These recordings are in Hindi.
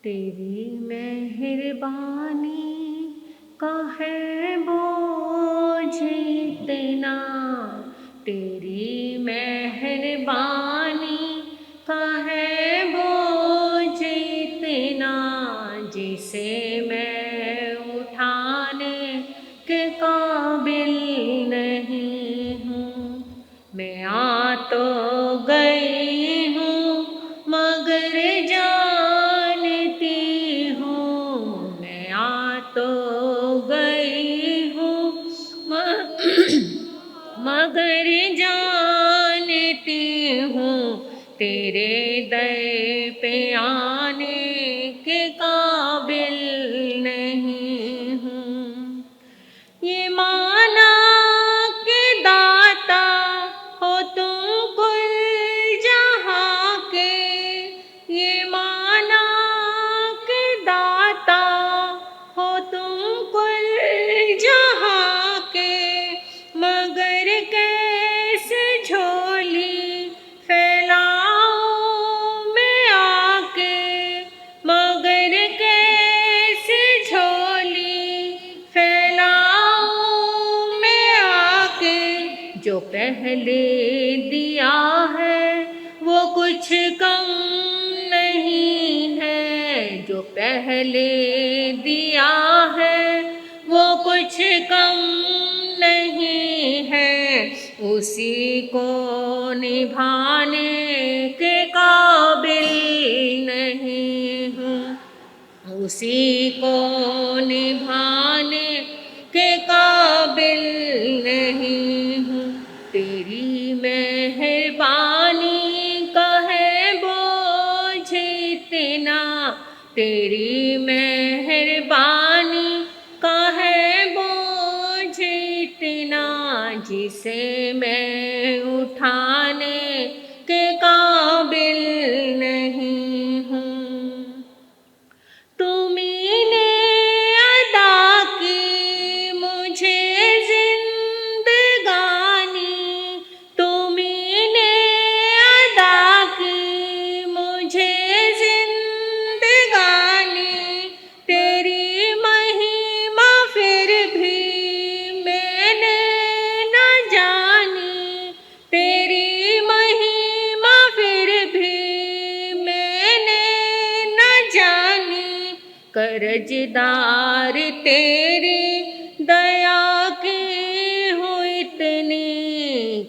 तेरी मेहरबानी का है बोझ इतना, तेरी मेहरबानी का है बोझ इतना, जिसे मैं उठाने के काबिल नहीं हूँ। मैं आ तो गई हूँ मगर जानती हूँ, मैं आ तो गई हूँ मगर जानती हूँ तेरे दर पे आने के काबिल नहीं हूँ। ये माना के दाता हो तुम कुल जहाँ के, ये माना के दाता हो तुम कुल जहाँ के, मगर कैसे झोली फैलाऊं मैं आके, मगर कैसे झोली फैलाऊं मैं आके। जो पहले दिया है वो कुछ कम नहीं है, जो पहले दिया है वो कुछ कम नहीं है, उसी को निभाने के काबिल नहीं हूँ, उसी को निभाने के काबिल नहीं हूँ। तेरी मेहरबानी का है बोझ इतना, तेरी मेहरबानी का है बोझ इतना, जिसे मैं उठाने के काबिल नहीं हूँ। तुम्हीं ने अदा की मुझे जिंदगानी, तुम्हीं ने अदा की मुझे जिंदगानी, तेरी महिमा फिर भी मैंने न जानी, तेरी महिमा फिर भी मैंने न जानी। कर्जदार तेरी दया की हूँ इतनी,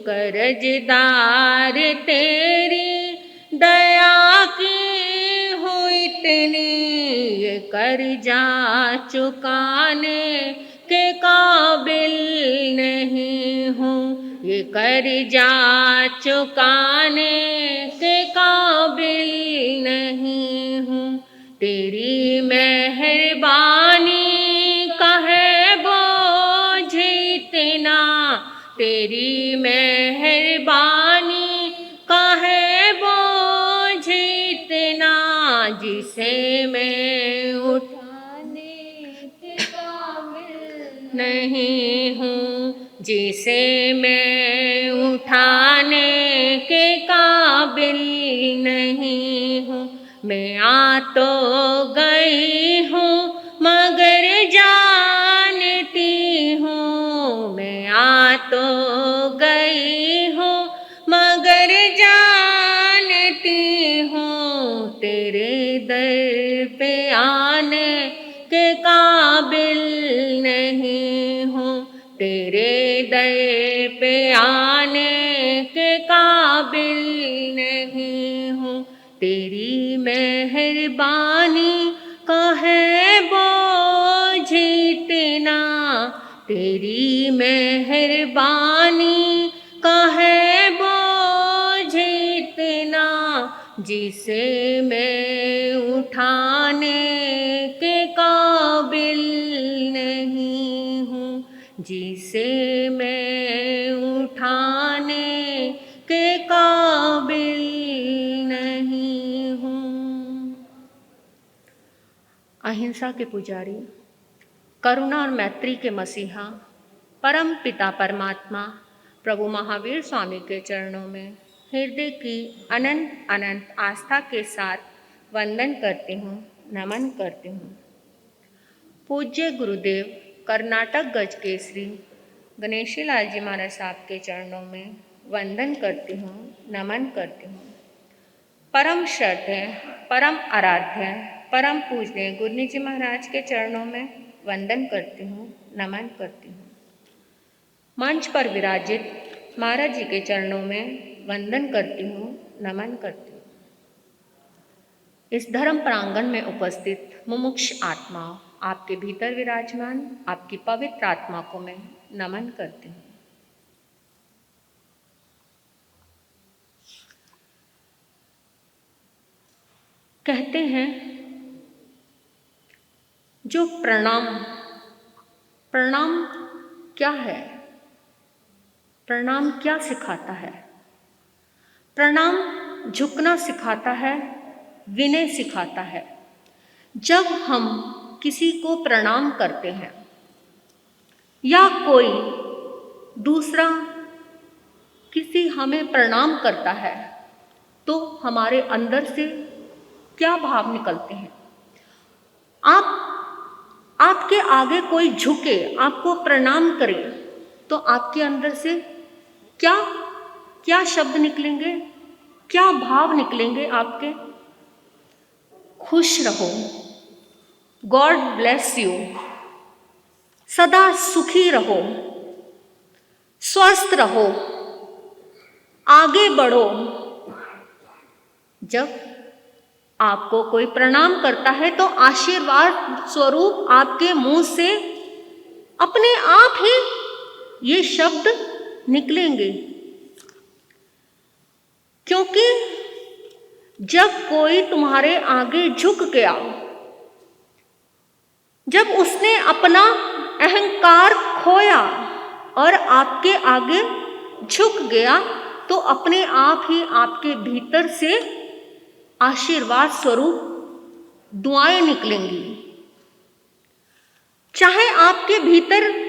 कर्जदार तेरी दया की हूँ इतनी, ये कर्जा चुकाने के काबिल नहीं हूँ, ये कर्जा चुकाने के काबिल नहीं हूँ। तेरी मेहरबानी का है बोझ इतना, तेरी मेहरबानी का है बोझ इतना, जिसे मैं उठाने के काबिल नहीं हूँ, जिसे मैं उठाने के काबिल नहीं हूँ। मैं आ तो गई हूँ मगर जानती हूँ, मैं आ तो गई हूँ मगर जानती हूँ तेरे दर पे आने के काबिल नहीं हूँ, तेरे दर पे आने के काबिल नहीं हूँ। तेरी मेहरबानी का है बोझ इतना, तेरी मेहरबानी का है बोझ इतना, जिसे मैं उठाने के काबिल नहीं हूँ, जिसे मैं उठाने के काबिल नहीं हूँ। अहिंसा के पुजारी, करुणा और मैत्री के मसीहा, परम पिता परमात्मा प्रभु महावीर स्वामी के चरणों में हृदय की अनंत अनंत आस्था के साथ वंदन करती हूँ। नमन करती हूँ। पूज्य गुरुदेव कर्नाटक गज केसरी गणेशी लाल जी महाराज साहब के चरणों में वंदन करती हूँ, नमन करती हूँ। परम श्रद्धेय, परम आराध्य, परम पूजनीय गुरनी जी महाराज के चरणों में वंदन करती हूँ, नमन करती हूँ। मंच पर विराजित महाराज जी के चरणों में वंदन करती हूँ, नमन करती हूँ। इस धर्म प्रांगण में उपस्थित मुमुक्ष आत्माओं, आपके भीतर विराजमान आपकी पवित्र आत्मा को मैं नमन करती हूँ। कहते हैं जो प्रणाम क्या है? प्रणाम क्या सिखाता है? प्रणाम झुकना सिखाता है, विनय सिखाता है। जब हम किसी को प्रणाम करते हैं या कोई दूसरा किसी हमें प्रणाम करता है तो हमारे अंदर से क्या भाव निकलते हैं? आपके आगे कोई झुके, आपको प्रणाम करे तो आपके अंदर से क्या शब्द निकलेंगे, क्या भाव निकलेंगे आपके? खुश रहो, गॉड ब्लेस यू, सदा सुखी रहो, स्वस्थ रहो, आगे बढ़ो। जब आपको कोई प्रणाम करता है तो आशीर्वाद स्वरूप आपके मुंह से अपने आप ही ये शब्द निकलेंगे, क्योंकि जब कोई तुम्हारे आगे झुक गया, जब उसने अपना अहंकार खोया और आपके आगे झुक गया तो अपने आप ही आपके भीतर से आशीर्वाद स्वरूप दुआएं निकलेंगी। चाहे आपके भीतर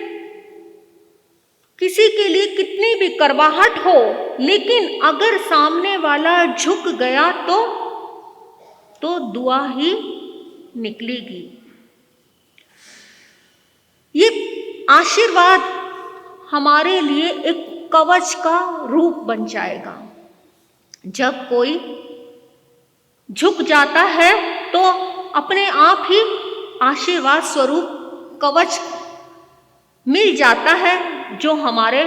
किसी के लिए कितनी भी करवाहट हो, लेकिन अगर सामने वाला झुक गया तो दुआ ही निकलेगी। ये आशीर्वाद हमारे लिए एक कवच का रूप बन जाएगा। जब कोई झुक जाता है तो अपने आप ही आशीर्वाद स्वरूप कवच मिल जाता है, जो हमारे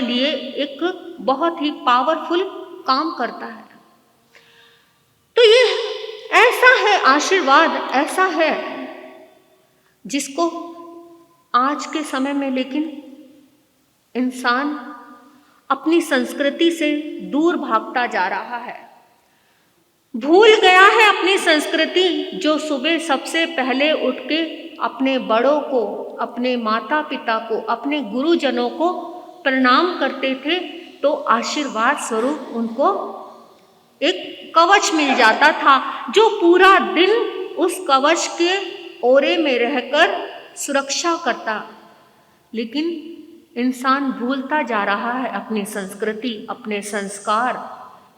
लिए एक बहुत ही पावरफुल काम करता है। तो ये ऐसा है आशीर्वाद, ऐसा है जिसको आज के समय में लेकिन इंसान अपनी संस्कृति से दूर भागता जा रहा है, भूल गया है अपनी संस्कृति। जो सुबह सबसे पहले उठ के अपने बड़ों को, अपने माता पिता को, अपने गुरुजनों को प्रणाम करते थे तो आशीर्वाद स्वरूप उनको एक कवच मिल जाता था, जो पूरा दिन उस कवच के ओरे में रहकर सुरक्षा करता। लेकिन इंसान भूलता जा रहा है अपनी संस्कृति, अपने संस्कार।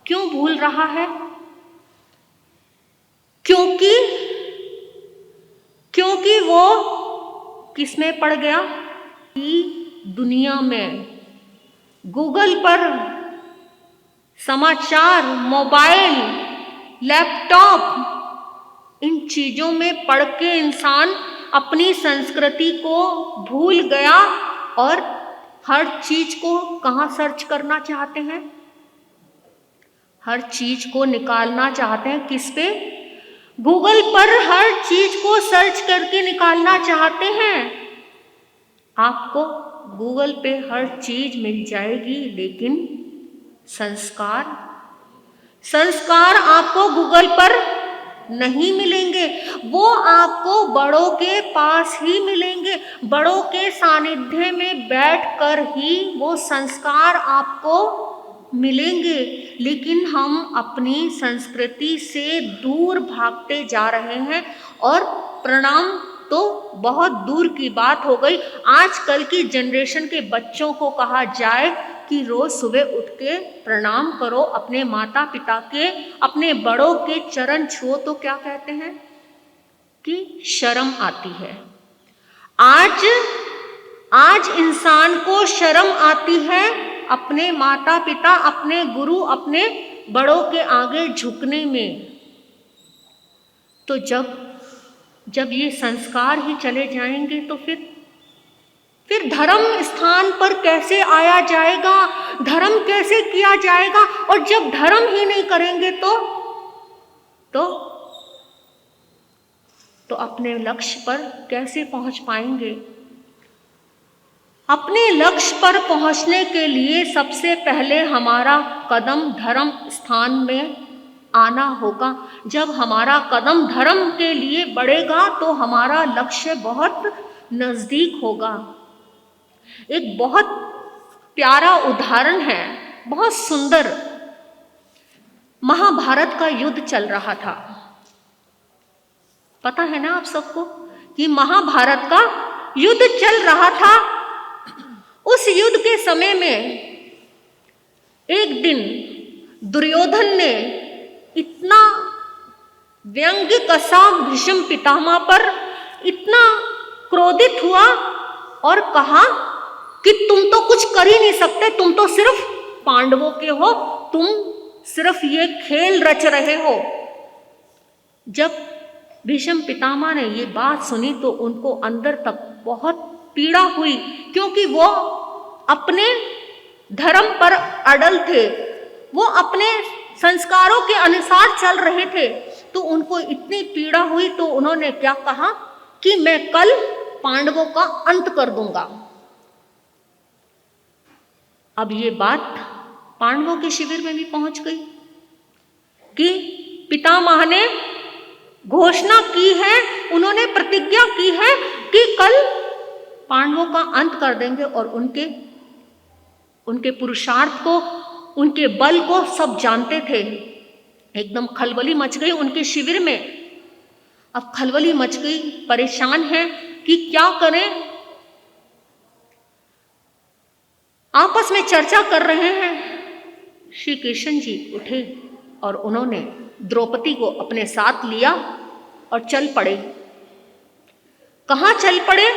क्यों भूल रहा है? क्योंकि वो किसमें पड़ गया कि दुनिया में गूगल पर समाचार, मोबाइल, लैपटॉप, इन चीजों में पढ़ के इंसान अपनी संस्कृति को भूल गया और हर चीज को कहाँ सर्च करना चाहते हैं? हर चीज को निकालना चाहते हैं किस पे? गूगल पर हर चीज को सर्च करके निकालना चाहते हैं। आपको गूगल पे हर चीज मिल जाएगी, लेकिन संस्कार आपको गूगल पर नहीं मिलेंगे। वो आपको बड़ों के पास ही मिलेंगे। बड़ों के सानिध्य में बैठकर ही वो संस्कार आपको मिलेंगे। लेकिन हम अपनी संस्कृति से दूर भागते जा रहे हैं और प्रणाम तो बहुत दूर की बात हो गई। आजकल की जनरेशन के बच्चों को कहा जाए कि रोज सुबह उठ के प्रणाम करो अपने माता पिता के, अपने बड़ों के चरण छुओ, तो क्या कहते हैं कि शर्म आती है। आज इंसान को शर्म आती है अपने माता पिता, अपने गुरु, अपने बड़ों के आगे झुकने में। तो जब ये संस्कार ही चले जाएंगे तो फिर धर्म स्थान पर कैसे आया जाएगा, धर्म कैसे किया जाएगा? और जब धर्म ही नहीं करेंगे तो अपने लक्ष्य पर कैसे पहुंच पाएंगे? अपने लक्ष्य पर पहुंचने के लिए सबसे पहले हमारा कदम धर्म स्थान में आना होगा। जब हमारा कदम धर्म के लिए बढ़ेगा तो हमारा लक्ष्य बहुत नजदीक होगा। एक बहुत प्यारा उदाहरण है, बहुत सुंदर। महाभारत का युद्ध चल रहा था, पता है ना आप सबको कि महाभारत का युद्ध चल रहा था। उस युद्ध के समय में एक दिन दुर्योधन ने इतना व्यंग्य कसा भीष्म पितामह पर, इतना क्रोधित हुआ और कहा कि तुम तो कुछ कर ही नहीं सकते, तुम तो सिर्फ पांडवों के हो, तुम सिर्फ ये खेल रच रहे हो। जब भीष्म पितामह ने ये बात सुनी तो उनको अंदर तक बहुत पीड़ा हुई, क्योंकि वो अपने धर्म पर अड़ल थे, वो अपने संस्कारों के अनुसार चल रहे थे। तो उनको इतनी पीड़ा हुई तो उन्होंने क्या कहा कि मैं कल पांडवों का अंत कर दूंगा। अब ये बात पांडवों के शिविर में भी पहुंच गई कि पितामह ने घोषणा की है, उन्होंने प्रतिज्ञा की है कि कल पांडवों का अंत कर देंगे। और उनके पुरुषार्थ को, उनके बल को सब जानते थे। एकदम खलबली मच गई उनके शिविर में। अब खलबली मच गई, परेशान है कि क्या करें। आपस में चर्चा कर रहे हैं। श्री कृष्ण जी उठे और उन्होंने द्रौपदी को अपने साथ लिया और चल पड़े। कहाँ चल पड़े?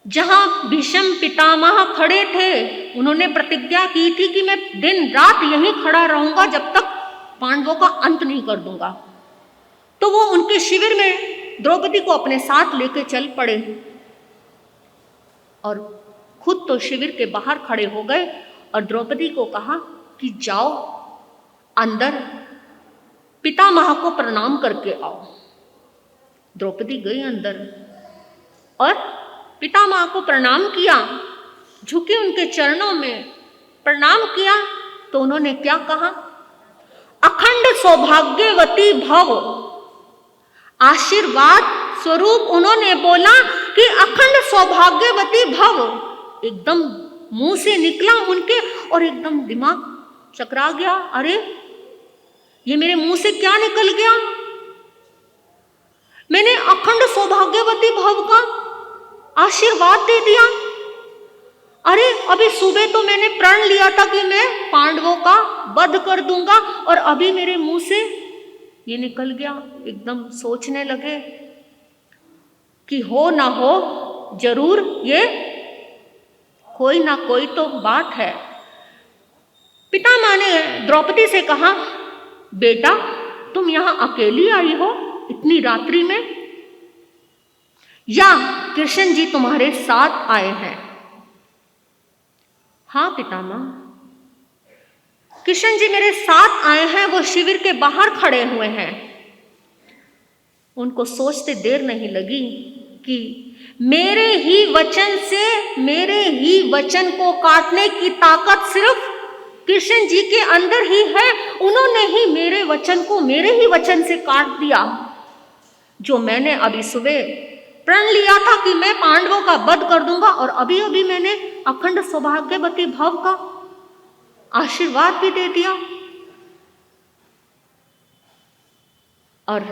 जहां भीष्म पितामह खड़े थे। उन्होंने प्रतिज्ञा की थी कि मैं दिन रात यहीं खड़ा रहूंगा जब तक पांडवों का अंत नहीं कर दूंगा। तो वो उनके शिविर में द्रौपदी को अपने साथ लेके चल पड़े और खुद तो शिविर के बाहर खड़े हो गए और द्रौपदी को कहा कि जाओ अंदर पितामह को प्रणाम करके आओ। द्रौपदी गई अंदर और पितामह को प्रणाम किया, झुकी उनके चरणों में प्रणाम किया। तो उन्होंने क्या कहा? अखंड सौभाग्यवती भव। आशीर्वाद स्वरूप उन्होंने बोला कि अखंड सौभाग्यवती भव। एकदम मुंह से निकला उनके और एकदम दिमाग चकरा गया। अरे ये मेरे मुंह से क्या निकल गया? मैंने अखंड सौभाग्यवती भव का आशीर्वाद दे दिया। अरे अभी सुबह तो मैंने प्रण लिया था कि मैं पांडवों का वध कर दूंगा और अभी मेरे मुंह से ये निकल गया। एकदम सोचने लगे कि हो ना हो जरूर ये कोई ना कोई तो बात है। पितामह ने द्रौपदी से कहा, बेटा तुम यहां अकेली आई हो इतनी रात्रि में, या कृष्ण जी तुम्हारे साथ आए हैं? हाँ पितामह, कृष्ण जी मेरे साथ आए हैं, वो शिविर के बाहर खड़े हुए हैं। उनको सोचते देर नहीं लगी कि मेरे ही वचन से, मेरे ही वचन को काटने की ताकत सिर्फ कृष्ण जी के अंदर ही है। उन्होंने ही मेरे वचन को मेरे ही वचन से काट दिया। जो मैंने अभी सुबह प्रण लिया था कि मैं पांडवों का वध कर दूंगा और अभी अभी मैंने अखंड सौभाग्यवती भव का आशीर्वाद भी दे दिया। और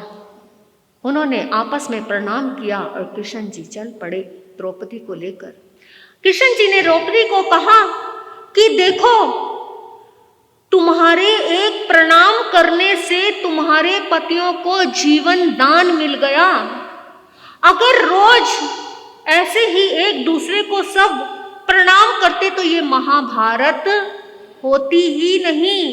उन्होंने आपस में प्रणाम किया और कृष्ण जी चल पड़े द्रौपदी को लेकर। कृष्ण जी ने द्रौपदी को कहा कि देखो, तुम्हारे एक प्रणाम करने से तुम्हारे पतियों को जीवन दान मिल गया। अगर रोज ऐसे ही एक दूसरे को सब प्रणाम करते तो ये महाभारत होती ही नहीं,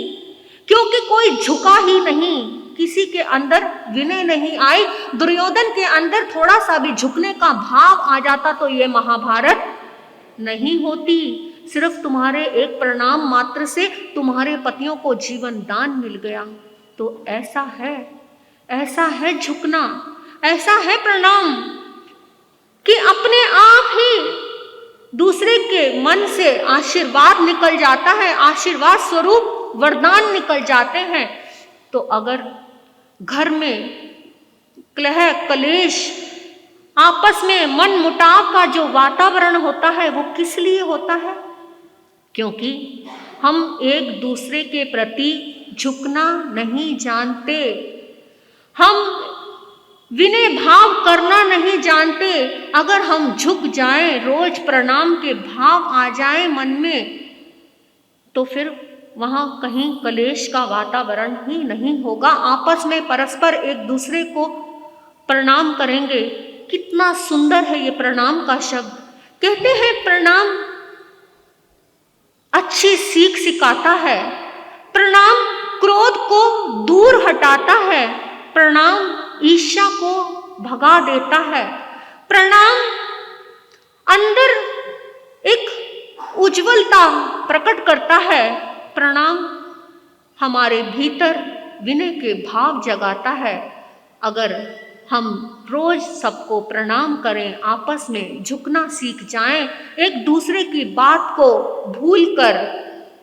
क्योंकि कोई झुका ही नहीं, किसी के अंदर विनय नहीं आई। दुर्योधन के अंदर थोड़ा सा भी झुकने का भाव आ जाता तो ये महाभारत नहीं होती। सिर्फ तुम्हारे एक प्रणाम मात्र से तुम्हारे पतियों को जीवन दान मिल गया। तो ऐसा है झुकना, ऐसा है प्रणाम कि अपने आप ही दूसरे के मन से आशीर्वाद निकल जाता है, आशीर्वाद स्वरूप वरदान निकल जाते हैं। तो अगर घर में कलह कलेश, आपस में मन मुटाव का जो वातावरण होता है वो किस लिए होता है? क्योंकि हम एक दूसरे के प्रति झुकना नहीं जानते, हम विनय भाव करना नहीं जानते। अगर हम झुक जाएं, रोज प्रणाम के भाव आ जाएं मन में, तो फिर वहां कहीं कलेश का वातावरण ही नहीं होगा। आपस में परस्पर एक दूसरे को प्रणाम करेंगे। कितना सुंदर है ये प्रणाम का शब्द। कहते हैं प्रणाम अच्छी सीख सिखाता है, प्रणाम क्रोध को दूर हटाता है, प्रणाम ईर्ष्या को भगा देता है, प्रणाम अंदर एक उज्जवलता प्रकट करता है, प्रणाम हमारे भीतर विनय के भाव जगाता है। अगर हम रोज सबको प्रणाम करें, आपस में झुकना सीख जाएं, एक दूसरे की बात को भूलकर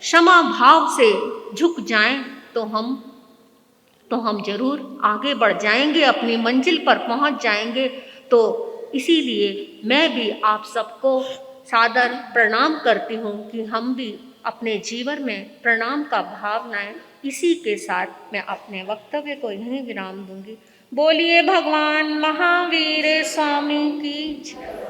क्षमा भाव से झुक जाएं, तो हम जरूर आगे बढ़ जाएंगे, अपनी मंजिल पर पहुंच जाएंगे। तो इसीलिए मैं भी आप सबको सादर प्रणाम करती हूँ कि हम भी अपने जीवन में प्रणाम का भाव लाएं। इसी के साथ मैं अपने वक्तव्य को यहीं विराम दूंगी। बोलिए भगवान महावीर स्वामी की जय।